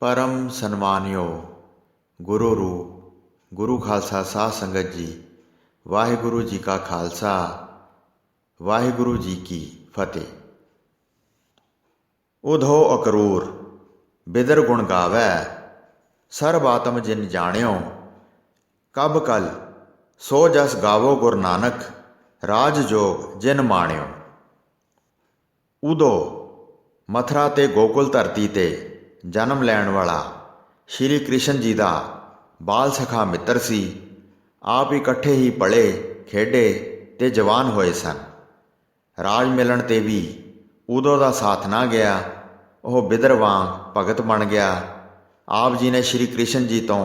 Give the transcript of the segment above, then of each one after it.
परम सन्मानियो गुरु रूप गुरु खालसा साध संगत जी, वाहिगुरु जी का खालसा वाहिगुरु जी की फतेह। उधो अकरूर बिदर गुण गावै, सर्ब आत्म जिन जाण्यो, कब कल सो जस गावो गुरु नानक, राज जोग जिन माण्यो। उदो मथुरा ते गोकुल धरती ते जन्म लैण वाला श्री कृष्ण जी का बाल सखा मित्र सी। आप इकट्ठे ही पले खेडे ते जवान होए सन। राज मिलन ते भी उदो का साथ ना गया, वह बिदर वांग भगत बन गया। आप जी ने श्री कृष्ण जी तो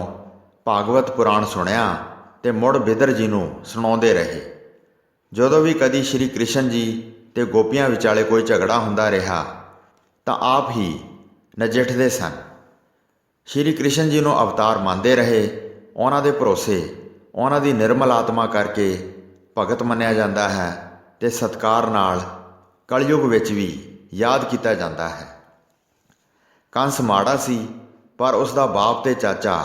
भागवत पुराण सुनिया ते मुड़ बिदर जी नूं सुणाउंदे रहे। जदों भी कदी श्री कृष्ण जी ते गोपियां विचाले कोई झगड़ा हुंदा रहा तां आप ही नजिठदे सन। श्री कृष्ण जी नूं अवतार मानते रहे। उन्हां दे भरोसे उन्हां दी निर्मल आत्मा करके भगत मन्निया जाता है ते सत्कार नाल कलयुग विच भी याद किया जाता है। कंस माड़ा सी, पर उसका बाप ते चाचा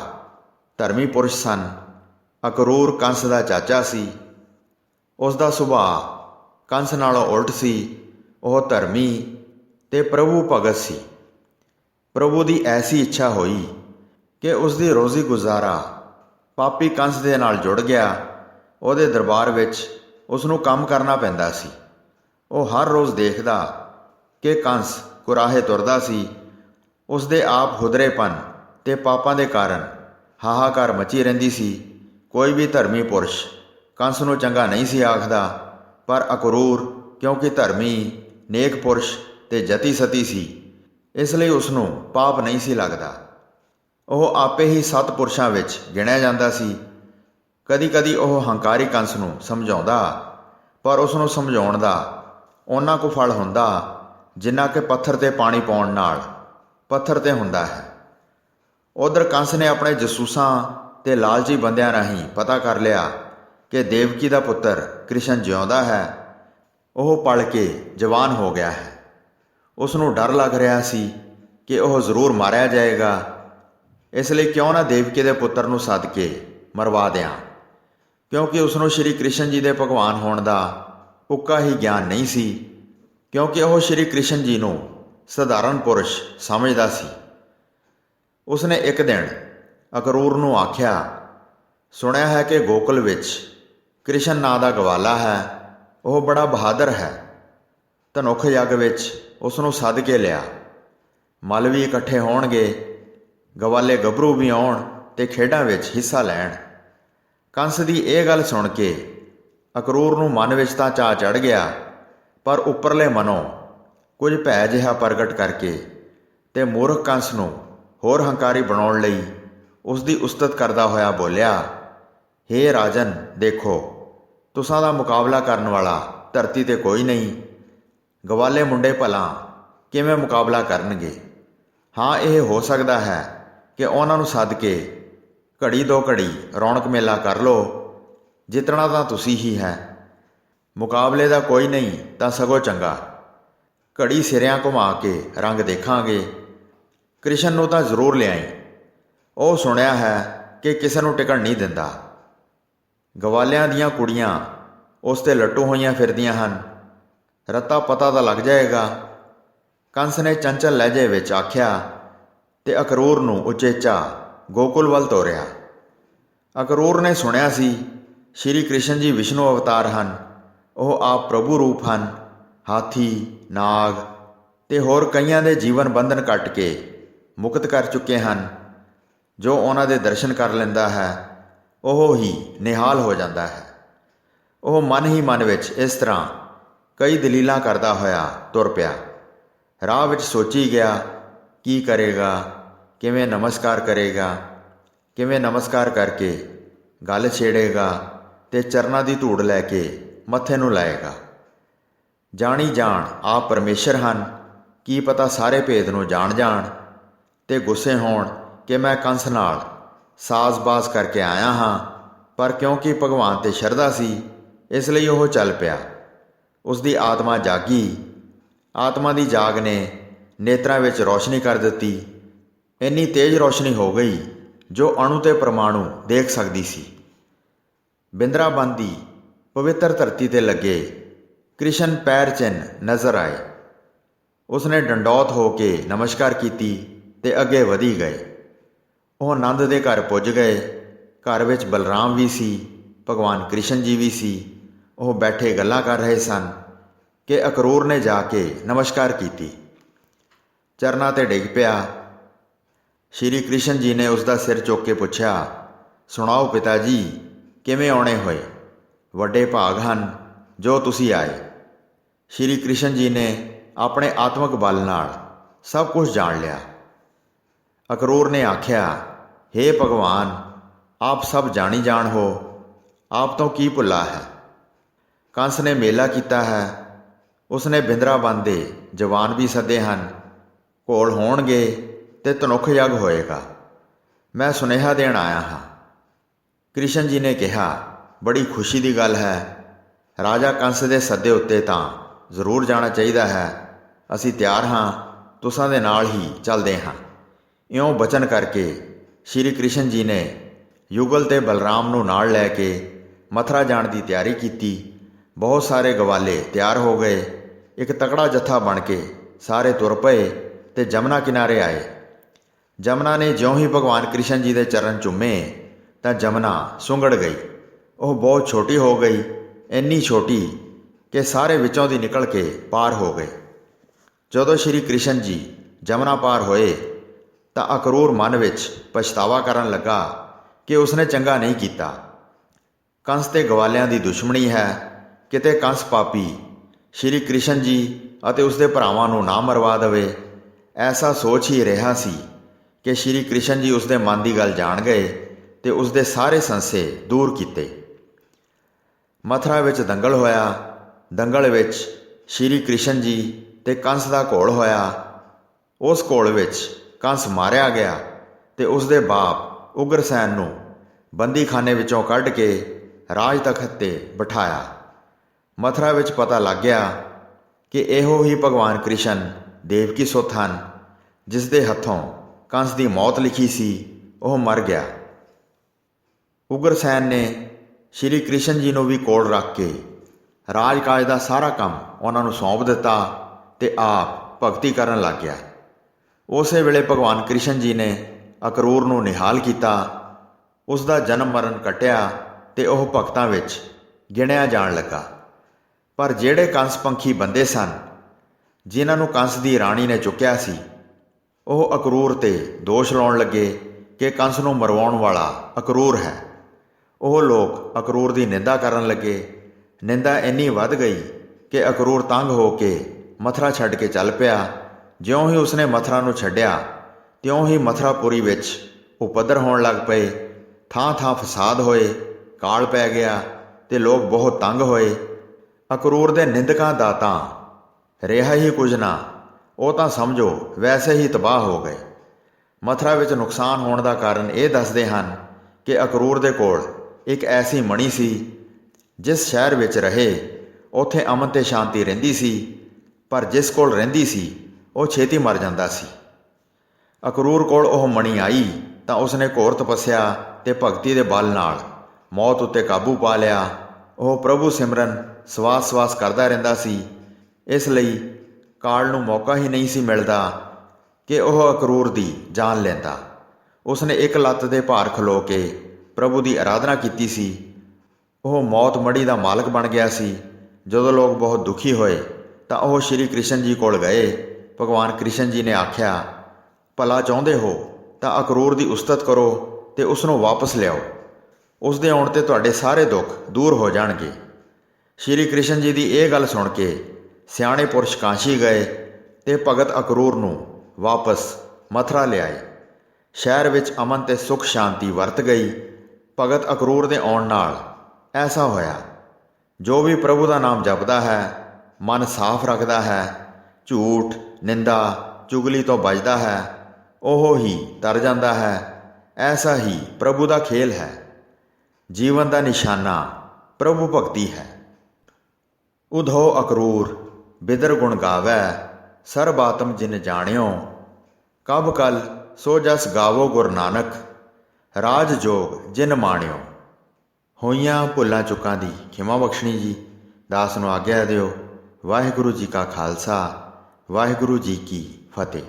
धर्मी पुरुष सन। अकरूर कंस का चाचा सी। उसका सुभाअ कंस नालों उल्ट सी। वह धर्मी ते प्रभु भगत सी। प्रभु की ऐसी इच्छा हुई कि उसकी रोज़ी गुजारा पापी कंस दे नाल जुड़ गया। ਉਹਦੇ दरबार विच उसनूं काम करना पैंदा सी। ਉਹ हर रोज़ देखदा कि कंस कुराहे तुरदा सी। उसदे आप हुदरेपन ते पापां दे कारण हाहाकार मची रहिंदी सी। कोई भी धर्मी पुरुष कंस नूं चंगा नहीं सी आखदा, पर अकरूर क्योंकि धर्मी नेक पुरुष ते जती सती सी, इसलिए उसनूं पाप नहीं सी लगदा। ਉਹ आपे ही सत पुरुषां विच गिणिया जांदा सी। कदी कदी ਉਹ हंकारी कंस नूं समझाउंदा, पर उसनूं समझाउण दा उन्ना कुछ फल हुंदा जिन्ना कि पत्थर ते पानी पाउण नाल पत्थर ते हुंदा है। उधर कंस ने अपने जसूसां ते लालची बंदियां राहीं पता कर लिया कि देवकी का पुत्र कृष्ण जिउंदा है। ਉਹ पल के जवान हो गया है। उसनूं डर लग रहा सी कि वह जरूर मारिया जाएगा, इसलिए क्यों ना देवकी के पुत्र नूं सद के मरवा दियां, क्योंकि उसनूं श्री कृष्ण जी के भगवान होने का उक्का ही ज्ञान नहीं सी, क्योंकि वह श्री कृष्ण जी नूं सधारण पुरुष समझदा सी। उसने एक दिन अकरूर नूं आख्या, सुनिया है कि गोकुल विच कृष्ण नां दा गवाला है, वह बड़ा बहादुर है। धनुख यज्ञ विच उसनूं सद के लिया। मल भी इकट्ठे होणगे, गवाले गभरू भी आउण ते खेडां विच हिस्सा लैण। कंस दी इह गल सुण के अकरूर नूं मन विच तां चाਅ चढ़ गया, पर उपरले मनों कुछ भै जिहा प्रगट करके ते मूर्ख कंस नूं होर हंकारी बनाउण लई उसकी उस्तत करदा होया बोलिया, हे राजन, देखो तुसां दा मुकाबला करन वाला धरती ते कोई नहीं। गवाले मुंडे भला किवें मुकाबला करनगे। हाँ, यह हो सकता है कि उन्हां नूं सद के घड़ी दो घड़ी रौनक मेला कर लो, जितना तां तुसी ही है। मुकाबले का कोई नहीं तां सगों चंगा। घड़ी सिरियां घुमा के रंग देखांगे। कृष्ण नूं तां जरूर लियाई, ਉਹ सुनिया है कि किसी नूं टिकण नहीं दिंदा। गवालियां दियां कुड़ियां उस ते लट्टू होईयां फिरदियां हन, रत्ता पता तो लग जाएगा। कंस ने चंचल लहजे विच आख्या ते अकरूर नूं उचेचा गोकुल वल तोरिया। अकरूर ने सुनिया सी श्री कृष्ण जी विष्णु अवतार हन। ਉਹ आप प्रभु रूप हन। हाथी, नाग ते होर कईयां दे जीवन बंधन कट के मुक्त कर चुके हैं। जो उन्हां दे दर्शन कर लैंदा है ਉਹ ही निहाल हो जाता है। ਉਹ मन ही मन विच इस तरह कई दलीलां करदा होया तुर पिया। राह विच सोची गया की करेगा, किवें नमस्कार करेगा, किवें नमस्कार करके गल छेड़ेगा ते चरनां दी धूड़ लैके मत्थे नूं लाएगा। जाणी जाण आप परमेश्वर हन, की पता सारे भेद नूं जाण जाण ते गुस्से होण कि मैं कंस नाल साज़बाज़ करके आया हाँ। पर क्योंकि भगवान ते शरधा सी, इसलिए वह चल पिया। उसकी आत्मा जागी। आत्मा की जाग ने नेत्रां विच रोशनी कर दित्ती ਇੰਨੀ ਤੇਜ਼ ਰੌਸ਼ਨੀ ਹੋ ਗਈ ਜੋ ਅਣੂ ਤੇ ਪਰਮਾਣੂ ਦੇਖ ਸਕਦੀ ਸੀ। ਬਿੰਦਰਾਬਨ ਦੀ ਪਵਿੱਤਰ ਧਰਤੀ 'ਤੇ ਲੱਗੇ ਕ੍ਰਿਸ਼ਨ ਪੈਰ ਚਿੰਨ੍ਹ ਨਜ਼ਰ ਆਏ। ਉਸਨੇ ਡੰਡੌਤ ਹੋ ਕੇ ਨਮਸਕਾਰ ਕੀਤੀ ਤੇ ਅੱਗੇ ਵਧੀ ਗਏ। ਉਹ ਨੰਦ ਦੇ ਘਰ ਪੁੱਜ ਗਏ। ਘਰ ਵਿੱਚ ਬਲਰਾਮ ਵੀ ਸੀ, ਭਗਵਾਨ ਕ੍ਰਿਸ਼ਨ ਜੀ ਵੀ ਸੀ। ਉਹ ਬੈਠੇ ਗੱਲਾਂ ਕਰ ਰਹੇ ਸਨ ਕਿ ਅਕਰੂਰ ਨੇ ਜਾ ਕੇ ਨਮਸਕਾਰ ਕੀਤੀ। ਚਰਨਾਂ 'ਤੇ ਡਿੱਗ ਪਿਆ। ਸ਼੍ਰੀ ਕ੍ਰਿਸ਼ਨ ਜੀ ਨੇ ਉਸ ਦਾ ਸਿਰ ਚੁੱਕ ਕੇ ਪੁੱਛਿਆ, ਸੁਣਾਓ ਪਿਤਾ ਜੀ, ਕਿਵੇਂ ਆਉਣੇ ਹੋਏ? ਵੱਡੇ ਭਾਗ ਹਨ ਜੋ ਤੁਸੀਂ ਆਏ। ਸ਼੍ਰੀ ਕ੍ਰਿਸ਼ਨ ਜੀ ਨੇ ਆਪਣੇ ਆਤਮਿਕ ਬਲ ਨਾਲ ਸਭ ਕੁਝ ਜਾਣ ਲਿਆ। ਅਕਰੂਰ ਨੇ ਆਖਿਆ, ਹੇ ਭਗਵਾਨ, ਆਪ ਸਭ ਜਾਣੀ ਜਾਣ ਹੋ, ਆਪ ਤੋਂ ਕੀ ਭੁੱਲਾ ਹੈ? ਕੰਸ ਨੇ ਮੇਲਾ ਕੀਤਾ ਹੈ। ਉਸਨੇ ਬਿੰਦਰਾਬਨ ਦੇ ਜਵਾਨ ਵੀ ਸੱਦੇ ਹਨ। ਘੋਲ ਹੋਣਗੇ ਤੇ ਧਨੁੱਖ ਯੱਗ ਹੋਏਗਾ। ਮੈਂ ਸੁਨੇਹਾ ਦੇਣ ਆਇਆ ਹਾਂ। ਕ੍ਰਿਸ਼ਨ ਜੀ ਨੇ ਕਿਹਾ, ਬੜੀ ਖੁਸ਼ੀ ਦੀ ਗੱਲ ਹੈ। ਰਾਜਾ ਕੰਸ ਦੇ ਸੱਦੇ ਉੱਤੇ ਤਾਂ ਜ਼ਰੂਰ ਜਾਣਾ ਚਾਹੀਦਾ ਹੈ। ਅਸੀਂ ਤਿਆਰ ਹਾਂ, ਤੁਸਾਂ ਦੇ ਨਾਲ ਹੀ ਚੱਲਦੇ ਹਾਂ। ਇਉਂ ਬਚਨ ਕਰਕੇ ਸ਼੍ਰੀ ਕ੍ਰਿਸ਼ਨ ਜੀ ਨੇ ਯੁਗਲ ਤੇ ਬਲਰਾਮ ਨੂੰ ਨਾਲ ਲੈ ਕੇ ਮਥੁਰਾ ਜਾਣ ਦੀ ਤਿਆਰੀ ਕੀਤੀ। ਬਹੁਤ ਸਾਰੇ ਗਵਾਲੇ ਤਿਆਰ ਹੋ ਗਏ। ਇੱਕ ਤਕੜਾ ਜੱਥਾ ਬਣ ਕੇ ਸਾਰੇ ਤੁਰ ਪਏ ਤੇ ਜਮਨਾ ਕਿਨਾਰੇ ਆਏ। ਜਮਨਾ ਨੇ ਜਿਉਂ ਹੀ ਭਗਵਾਨ ਕ੍ਰਿਸ਼ਨ ਜੀ ਦੇ ਚਰਨ ਚੁੰਮੇ ਤਾਂ ਜਮਨਾ ਸੁੰਗੜ ਗਈ। ਉਹ ਬਹੁਤ ਛੋਟੀ ਹੋ ਗਈ, ਇੰਨੀ ਛੋਟੀ ਕਿ ਸਾਰੇ ਵਿੱਚੋਂ ਦੀ ਨਿਕਲ ਕੇ ਪਾਰ ਹੋ ਗਏ। ਜਦੋਂ ਸ਼੍ਰੀ ਕ੍ਰਿਸ਼ਨ ਜੀ ਜਮਨਾ ਪਾਰ ਹੋਏ ਤਾਂ ਅਕਰੂਰ ਮਨ ਵਿੱਚ ਪਛਤਾਵਾ ਕਰਨ ਲੱਗਾ ਕਿ ਉਸਨੇ ਚੰਗਾ ਨਹੀਂ ਕੀਤਾ। ਕੰਸ ਤੇ ਗਵਾਲਿਆਂ ਦੀ ਦੁਸ਼ਮਣੀ ਹੈ। ਕਿਤੇ ਕੰਸ ਪਾਪੀ ਸ਼੍ਰੀ ਕ੍ਰਿਸ਼ਨ ਜੀ ਅਤੇ ਉਸਦੇ ਭਰਾਵਾਂ ਨੂੰ ਨਾ ਮਰਵਾ ਦੇਵੇ। ਐਸਾ ਸੋਚ ਹੀ ਰਿਹਾ ਸੀ ਕਿ ਸ਼੍ਰੀ ਕ੍ਰਿਸ਼ਨ ਜੀ ਉਸਦੇ ਮਨ ਦੀ ਗੱਲ ਜਾਣ ਗਏ ਤੇ ਉਸਦੇ ਸਾਰੇ ਸੰਸ਼ੇ ਦੂਰ ਕੀਤੇ। ਮਥੁਰਾ ਵਿੱਚ ਦੰਗਲ ਹੋਇਆ। ਦੰਗਲ ਵਿੱਚ ਸ਼੍ਰੀ ਕ੍ਰਿਸ਼ਨ ਜੀ ਤੇ ਕੰਸ ਦਾ ਘੋਲ ਹੋਇਆ। ਉਸ ਘੋਲ ਵਿੱਚ ਕੰਸ ਮਾਰਿਆ ਗਿਆ ਤੇ ਉਸਦੇ ਬਾਪ ਉਗਰਸੈਨ ਨੂੰ ਬੰਦੀਖਾਨੇ ਵਿੱਚੋਂ ਕੱਢ ਕੇ ਰਾਜ ਤਖਤ 'ਤੇ ਬਿਠਾਇਆ। ਮਥੁਰਾ ਵਿੱਚ ਪਤਾ ਲੱਗ ਗਿਆ ਕਿ ਇਹੋ ਹੀ ਭਗਵਾਨ ਕ੍ਰਿਸ਼ਨ ਦੇਵਕੀ ਸੁੱਤ ਹਨ। ਜਿਸ ਦੇ ਹੱਥੋਂ ਕੰਸ ਦੀ ਮੌਤ ਲਿਖੀ ਸੀ, ਉਹ ਮਰ ਗਿਆ। ਉਗਰਸੈਨ ਨੇ ਸ਼੍ਰੀ ਕ੍ਰਿਸ਼ਨ ਜੀ ਨੂੰ ਵੀ ਕੋਲ ਰੱਖ ਕੇ ਰਾਜ ਕਾਜ ਦਾ ਸਾਰਾ ਕੰਮ ਉਹਨਾਂ ਨੂੰ ਸੌਂਪ ਦਿੱਤਾ ਤੇ ਆਪ ਭਗਤੀ ਕਰਨ ਲੱਗ ਗਿਆ। ਉਸੇ ਵੇਲੇ ਭਗਵਾਨ ਕ੍ਰਿਸ਼ਨ ਜੀ ਨੇ ਅਕਰੂਰ ਨੂੰ ਨਿਹਾਲ ਕੀਤਾ। ਉਸ ਦਾ ਜਨਮ ਮਰਨ ਕੱਟਿਆ ਤੇ ਉਹ ਭਗਤਾਂ ਵਿੱਚ ਗਿਣਿਆ ਜਾਣ ਲੱਗਾ। ਪਰ ਜਿਹੜੇ ਕੰਸ ਪੰਖੀ ਬੰਦੇ ਸਨ, ਜਿਨ੍ਹਾਂ ਨੂੰ ਕੰਸ ਦੀ ਰਾਣੀ ਨੇ ਚੁੱਕਿਆ ਸੀ, ਉਹ ਅਕਰੂਰ 'ਤੇ ਦੋਸ਼ ਲਾਉਣ ਲੱਗੇ ਕਿ ਕੰਸ ਨੂੰ ਮਰਵਾਉਣ ਵਾਲਾ ਅਕਰੂਰ ਹੈ। ਉਹ ਲੋਕ ਅਕਰੂਰ ਦੀ ਨਿੰਦਾ ਕਰਨ ਲੱਗੇ। ਨਿੰਦਾ ਇੰਨੀ ਵੱਧ ਗਈ ਕਿ ਅਕਰੂਰ ਤੰਗ ਹੋ ਕੇ ਮਥੁਰਾ ਛੱਡ ਕੇ ਚੱਲ ਪਿਆ। ਜਿਉਂ ਹੀ ਉਸਨੇ ਮਥੁਰਾ ਨੂੰ ਛੱਡਿਆ, ਤਿਉਂ ਹੀ ਮਥੁਰਾਪੁਰੀ ਵਿੱਚ ਉਪਦਰ ਹੋਣ ਲੱਗ ਪਏ। ਥਾਂ ਥਾਂ ਫਸਾਦ ਹੋਏ, ਕਾਲ ਪੈ ਗਿਆ ਤੇ ਲੋਕ ਬਹੁਤ ਤੰਗ ਹੋਏ। ਅਕਰੂਰ ਦੇ ਨਿੰਦਕਾਂ ਦਾ ਤਾਂ ਰਿਹਾ ਹੀ ਕੁਝ ਨਾ, ਉਹ ਤਾਂ ਸਮਝੋ ਵੈਸੇ ਹੀ ਤਬਾਹ ਹੋ ਗਏ। ਮਥੁਰਾ ਵਿੱਚ ਨੁਕਸਾਨ ਹੋਣ ਦਾ ਕਾਰਨ ਇਹ ਦੱਸਦੇ ਹਨ ਕਿ ਅਕਰੂਰ ਦੇ ਕੋਲ ਇੱਕ ਐਸੀ ਮਣੀ ਸੀ, ਜਿਸ ਸ਼ਹਿਰ ਵਿੱਚ ਰਹੇ ਉੱਥੇ ਅਮਨ ਤੇ ਸ਼ਾਂਤੀ ਰਹਿੰਦੀ ਸੀ, ਪਰ ਜਿਸ ਕੋਲ ਰਹਿੰਦੀ ਸੀ ਉਹ ਛੇਤੀ ਮਰ ਜਾਂਦਾ ਸੀ। ਅਕਰੂਰ ਕੋਲ ਉਹ ਮਣੀ ਆਈ ਤਾਂ ਉਸਨੇ ਘੋਰ ਤਪੱਸਿਆ ਤੇ ਭਗਤੀ ਦੇ ਬਲ ਨਾਲ ਮੌਤ ਉੱਤੇ ਕਾਬੂ ਪਾ ਲਿਆ। ਉਹ ਪ੍ਰਭੂ ਸਿਮਰਨ ਸਵਾਸ ਕਰਦਾ ਰਹਿੰਦਾ ਸੀ। ਇਸ ਲਈ ਕਾਲ ਨੂੰ ਮੌਕਾ ਹੀ ਨਹੀਂ ਸੀ ਮਿਲਦਾ ਕਿ ਉਹ ਅਕਰੂਰ ਦੀ ਜਾਨ ਲੈਂਦਾ। ਉਸਨੇ ਇੱਕ ਲੱਤ ਦੇ ਭਾਰ ਖਲੋ ਕੇ ਪ੍ਰਭੂ ਦੀ ਆਰਾਧਨਾ ਕੀਤੀ ਸੀ। ਉਹ ਮੌਤ ਮੜੀ ਦਾ ਮਾਲਕ ਬਣ ਗਿਆ ਸੀ। ਜਦੋਂ ਲੋਕ ਬਹੁਤ ਦੁਖੀ ਹੋਏ ਤਾਂ ਉਹ ਸ਼੍ਰੀ ਕ੍ਰਿਸ਼ਨ ਜੀ ਕੋਲ ਗਏ। ਭਗਵਾਨ ਕ੍ਰਿਸ਼ਨ ਜੀ ਨੇ ਆਖਿਆ, ਭਲਾ ਚਾਹੁੰਦੇ ਹੋ ਤਾਂ ਅਕਰੂਰ ਦੀ ਉਸਤਤ ਕਰੋ ਤੇ ਉਸ ਨੂੰ ਵਾਪਸ ਲਿਆਓ। ਉਸ ਦੇ ਆਉਣ 'ਤੇ ਤੁਹਾਡੇ ਸਾਰੇ ਦੁੱਖ ਦੂਰ ਹੋ ਜਾਣਗੇ। ਸ਼੍ਰੀ ਕ੍ਰਿਸ਼ਨ ਜੀ ਦੀ ਇਹ ਗੱਲ ਸੁਣ ਕੇ ਸਿਆਣੇ ਪੁਰਸ਼ ਕਾਂਸ਼ੀ ਗਏ ਤੇ ਭਗਤ ਅਕਰੂਰ ਨੂੰ ਵਾਪਸ ਮਥੁਰਾ ਲਿਆਏ। ਸ਼ਹਿਰ ਵਿੱਚ ਅਮਨ ਤੇ ਸੁੱਖ ਸ਼ਾਂਤੀ ਵਰਤ ਗਈ। ਭਗਤ ਅਕਰੂਰ ਦੇ ਆਉਣ ਨਾਲ ਐਸਾ ਹੋਇਆ, ਜੋ ਵੀ ਪ੍ਰਭੂ ਦਾ ਨਾਮ ਜਪਦਾ ਹੈ, ਮਨ ਸਾਫ਼ ਰੱਖਦਾ ਹੈ, ਝੂਠ, ਨਿੰਦਾ, ਚੁਗਲੀ ਤੋਂ ਬਚਦਾ ਹੈ, ਉਹ ਹੀ ਤਰ ਜਾਂਦਾ ਹੈ। ਐਸਾ ਹੀ ਪ੍ਰਭੂ ਦਾ ਖੇਲ ਹੈ। ਜੀਵਨ ਦਾ ਨਿਸ਼ਾਨਾ ਪ੍ਰਭੂ ਭਗਤੀ ਹੈ। ਉਧੋ ਅਕਰੂਰ ਬਿਦਰ ਗੁਣ ਗਾਵੈ, ਸਰਬ ਆਤਮ ਜਿਨ ਜਾਣਿਓ, ਕਬ ਕਲ ਸੋ ਜਸ ਗਾਵੋ ਗੁਰ ਨਾਨਕ, ਰਾਜ ਜੋਗ ਜਿਨ ਮਾਣਿਓ। ਹੋਈਆਂ ਭੁੱਲਾਂ ਚੁੱਕਾਂ ਦੀ ਖਿਮਾ ਬਖਸ਼ਣੀ ਜੀ। ਦਾਸ ਨੂੰ ਆਗਿਆ ਦਿਓ। ਵਾਹਿਗੁਰੂ ਜੀ ਕਾ ਖਾਲਸਾ, ਵਾਹਿਗੁਰੂ ਜੀ ਕੀ ਫਤਿਹ।